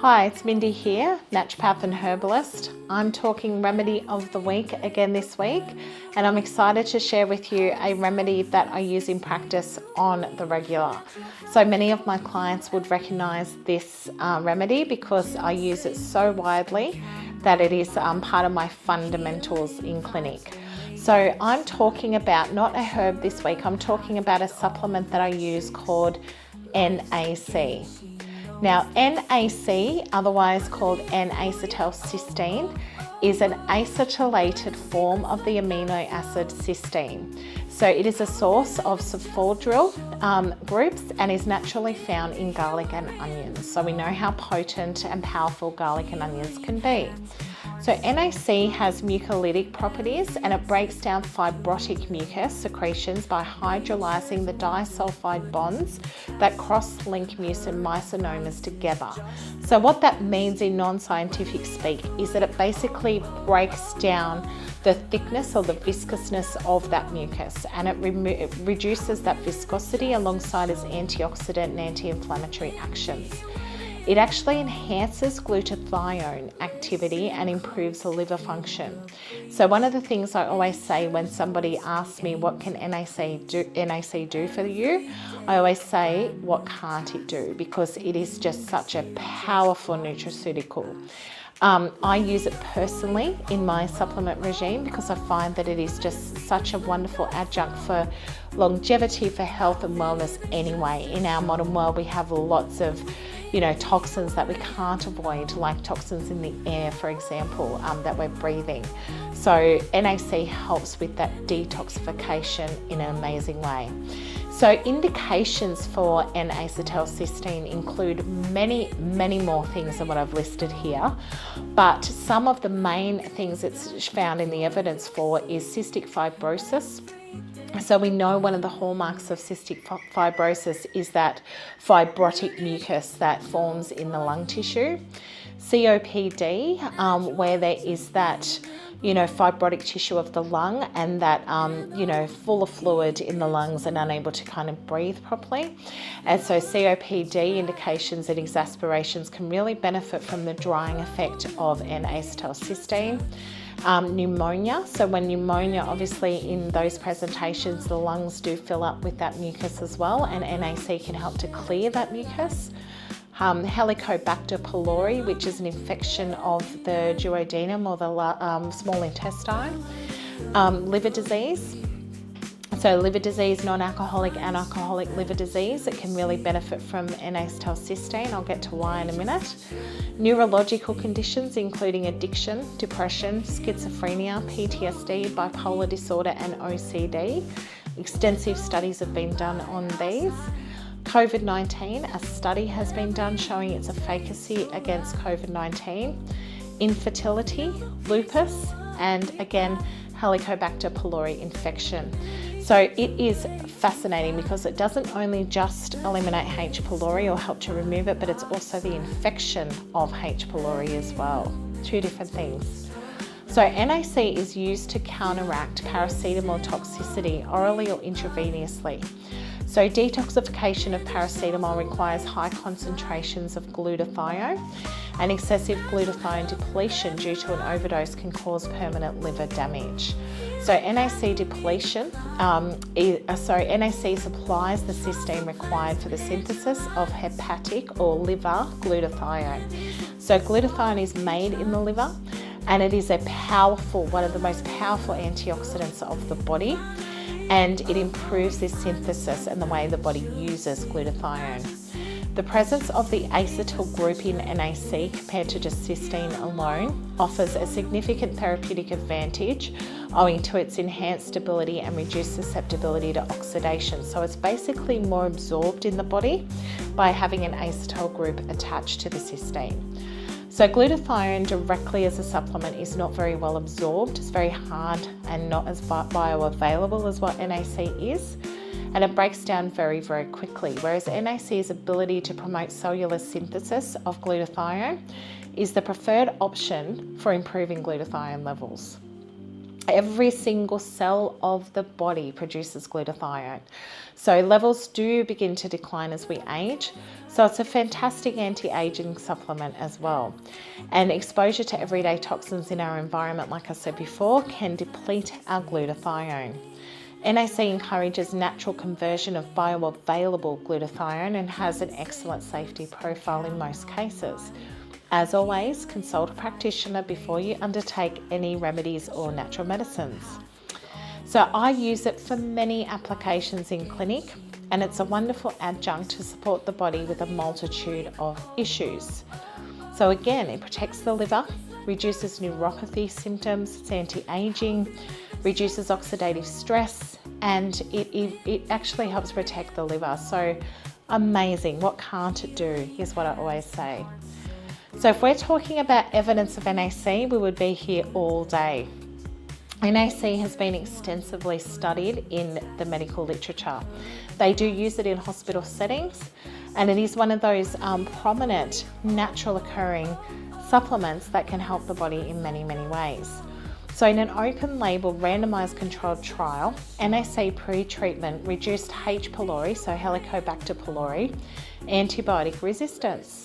Hi, it's Mindy here, naturopath and herbalist. I'm talking remedy of the week again this week, and I'm excited to share with you a remedy that I use in practice on the regular. So many of my clients would recognize this remedy because I use it so widely that it is part of my fundamentals in clinic. So I'm talking about not a herb this week, I'm talking about a supplement that I use called NAC. Now, NAC, otherwise called N-acetylcysteine, is an acetylated form of the amino acid cysteine. So it is a source of sulfonyl groups and is naturally found in garlic and onions. So we know how potent and powerful garlic and onions can be. So NAC has mucolytic properties and it breaks down fibrotic mucus secretions by hydrolyzing the disulfide bonds that cross-link mycinomas together. So what that means in non-scientific speak is that it basically breaks down the thickness or the viscousness of that mucus, and it reduces that viscosity alongside its antioxidant and anti-inflammatory actions. It actually enhances glutathione activity and improves the liver function. So one of the things I always say when somebody asks me what can NAC do for you, I always say what can't it do, because it is just such a powerful nutraceutical. I use it personally in my supplement regime because I find that it is just such a wonderful adjunct for longevity, for health and wellness anyway. In our modern world, we have lots of toxins that we can't avoid, like toxins in the air, for example, that we're breathing. So NAC helps with that detoxification in an amazing way. So indications for N-acetylcysteine include many, many more things than what I've listed here, but some of the main things it's found in the evidence for is cystic fibrosis. So we know one of the hallmarks of cystic fibrosis is that fibrotic mucus that forms in the lung tissue. COPD, where there is that fibrotic tissue of the lung and that full of fluid in the lungs and unable to kind of breathe properly. And so COPD indications and exacerbations can really benefit from the drying effect of N-acetylcysteine. Pneumonia, so when pneumonia, obviously in those presentations the lungs do fill up with that mucus as well, and NAC can help to clear that mucus. Helicobacter pylori, which is an infection of the duodenum or the small intestine. Liver disease. So liver disease, non-alcoholic and alcoholic liver disease, it can really benefit from N-acetylcysteine. I'll get to why in a minute. Neurological conditions including addiction, depression, schizophrenia, PTSD, bipolar disorder and OCD. Extensive studies have been done on these. COVID-19, a study has been done showing its efficacy against COVID-19. Infertility, lupus, and again, Helicobacter pylori infection. So it is fascinating because it doesn't only just eliminate H. pylori or help to remove it, but it's also the infection of H. pylori as well. Two different things. So NAC is used to counteract paracetamol toxicity orally or intravenously. So detoxification of paracetamol requires high concentrations of glutathione, and excessive glutathione depletion due to an overdose can cause permanent liver damage. So NAC depletion, NAC supplies the cysteine required for the synthesis of hepatic or liver glutathione. So glutathione is made in the liver, and it is one of the most powerful antioxidants of the body, and it improves this synthesis and the way the body uses glutathione. The presence of the acetyl group in NAC compared to just cysteine alone offers a significant therapeutic advantage owing to its enhanced stability and reduced susceptibility to oxidation. So it's basically more absorbed in the body by having an acetyl group attached to the cysteine. So glutathione directly as a supplement is not very well absorbed. It's very hard and not as bioavailable as what NAC is, and it breaks down very, very quickly, whereas NAC's ability to promote cellular synthesis of glutathione is the preferred option for improving glutathione levels. Every single cell of the body produces glutathione. So levels do begin to decline as we age. So it's a fantastic anti-aging supplement as well. And exposure to everyday toxins in our environment, like I said before, can deplete our glutathione. NAC encourages natural conversion of bioavailable glutathione and has an excellent safety profile in most cases. As always, consult a practitioner before you undertake any remedies or natural medicines. So I use it for many applications in clinic, and it's a wonderful adjunct to support the body with a multitude of issues. So again, it protects the liver, reduces neuropathy symptoms, it's anti-aging, reduces oxidative stress, and it actually helps protect the liver. So amazing. What can't it do is what I always say. So if we're talking about evidence of NAC, we would be here all day. NAC has been extensively studied in the medical literature. They do use it in hospital settings, and it is one of those prominent natural occurring supplements that can help the body in many, many ways. So in an open label randomized controlled trial, NAC pre-treatment reduced H. pylori, so Helicobacter pylori, antibiotic resistance.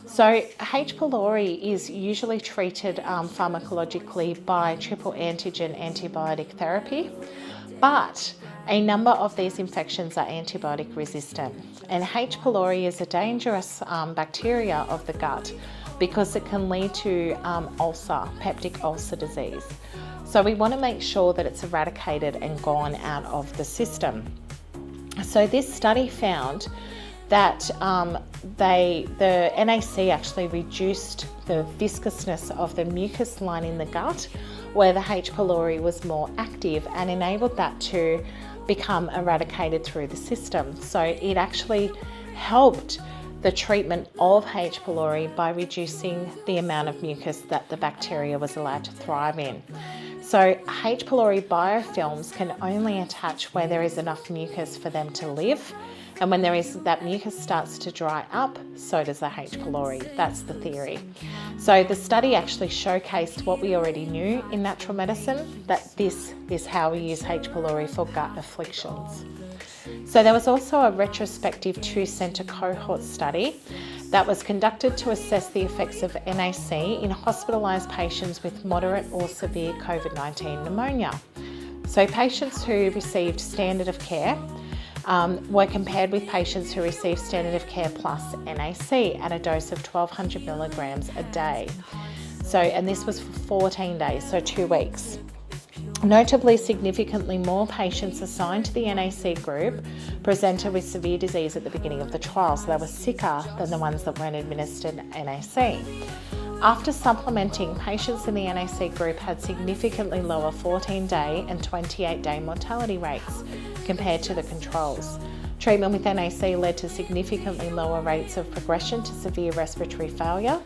So H. pylori is usually treated pharmacologically by triple antigen antibiotic therapy, but a number of these infections are antibiotic resistant. And H. pylori is a dangerous bacteria of the gut because it can lead to peptic ulcer disease. So we want to make sure that it's eradicated and gone out of the system. So this study found that the NAC actually reduced the viscousness of the mucus line in the gut, where the H. pylori was more active, and enabled that to become eradicated through the system. So it actually helped the treatment of H. pylori by reducing the amount of mucus that the bacteria was allowed to thrive in. So H. pylori biofilms can only attach where there is enough mucus for them to live. And when that mucus starts to dry up, so does the H. pylori. That's the theory. So the study actually showcased what we already knew in natural medicine, that this is how we use H. pylori for gut afflictions. So there was also a retrospective 2-center cohort study that was conducted to assess the effects of NAC in hospitalized patients with moderate or severe COVID-19 pneumonia. So patients who received standard of care were compared with patients who received standard of care plus NAC at a dose of 1200 milligrams a day. So, and this was for 14 days, so 2 weeks. Notably, significantly more patients assigned to the NAC group presented with severe disease at the beginning of the trial, so they were sicker than the ones that weren't administered NAC. After supplementing, patients in the NAC group had significantly lower 14-day and 28-day mortality rates compared to the controls. Treatment with NAC led to significantly lower rates of progression to severe respiratory failure,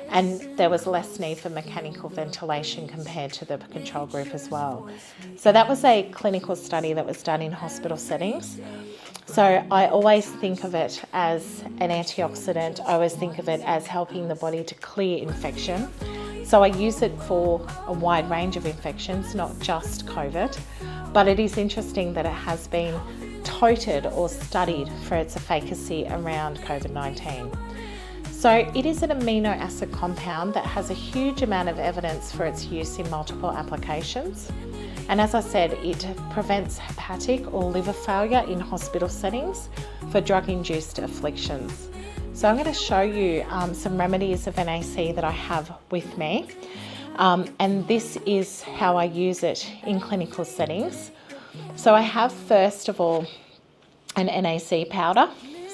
and there was less need for mechanical ventilation compared to the control group as well. So that was a clinical study that was done in hospital settings. So I always think of it as an antioxidant. I always think of it as helping the body to clear infection. So I use it for a wide range of infections, not just COVID, but it is interesting that it has been touted or studied for its efficacy around COVID-19. So it is an amino acid compound that has a huge amount of evidence for its use in multiple applications. And as I said, it prevents hepatic or liver failure in hospital settings for drug-induced afflictions. So I'm going to show you some remedies of NAC that I have with me. And this is how I use it in clinical settings. So I have, first of all, an NAC powder.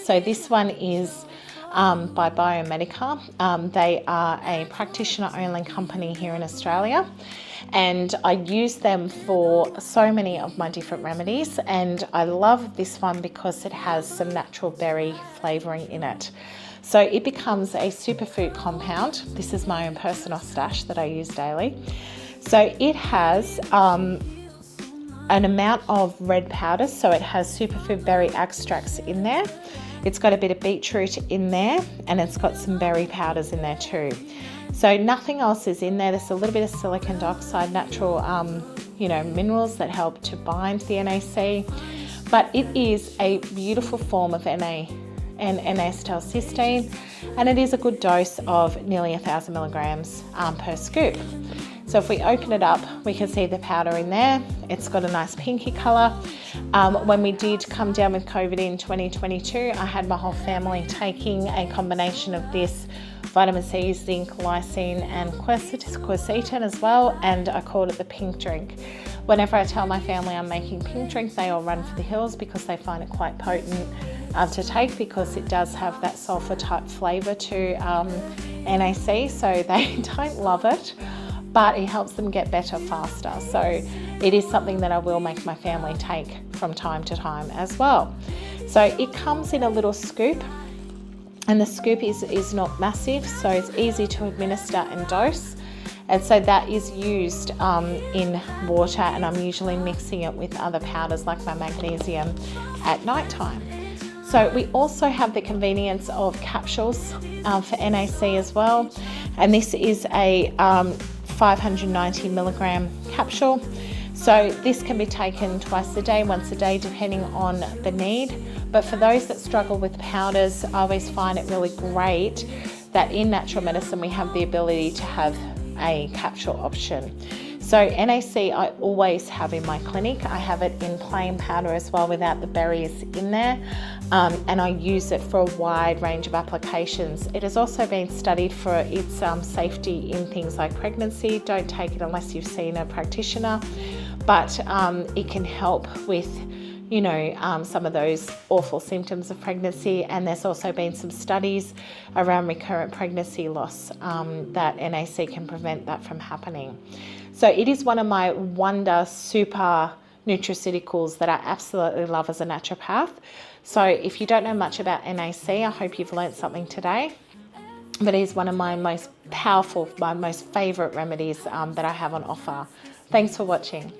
So this one is by Biomedica. They are a practitioner-only company here in Australia, and I use them for so many of my different remedies, and I love this one because it has some natural berry flavouring in it. So it becomes a superfood compound. This is my own personal stash that I use daily. So it has an amount of red powder, so it has superfood berry extracts in there. It's got a bit of beetroot in there, and it's got some berry powders in there too. So nothing else is in there. There's a little bit of silicon dioxide, natural minerals that help to bind the NAC, but it is a beautiful form of NA and N-acetylcysteine, and it is a good dose of nearly 1,000 milligrams per scoop. So if we open it up, we can see the powder in there. It's got a nice pinky colour. When we did come down with COVID in 2022, I had my whole family taking a combination of this, vitamin C, zinc, lysine, and quercetin as well, and I called it the pink drink. Whenever I tell my family I'm making pink drink, they all run for the hills because they find it quite potent to take, because it does have that sulfur type flavour to NAC, so they don't love it, but it helps them get better faster. So it is something that I will make my family take from time to time as well. So it comes in a little scoop, and the scoop is not massive, so it's easy to administer and dose. And so that is used in water, and I'm usually mixing it with other powders like my magnesium at night time. So we also have the convenience of capsules for NAC as well, and this is a 590 milligram capsule. So this can be taken twice a day, once a day, depending on the need. But for those that struggle with powders, I always find it really great that in natural medicine we have the ability to have a capsule option. So NAC I always have in my clinic. I have it in plain powder as well, without the berries in there, and I use it for a wide range of applications. It has also been studied for its safety in things like pregnancy. Don't take it unless you've seen a practitioner, but it can help with some of those awful symptoms of pregnancy. And there's also been some studies around recurrent pregnancy loss that NAC can prevent that from happening. So it is one of my wonder super nutraceuticals that I absolutely love as a naturopath. So if you don't know much about NAC, I hope you've learned something today. But it is one of my most powerful, my most favourite remedies that I have on offer. Thanks for watching.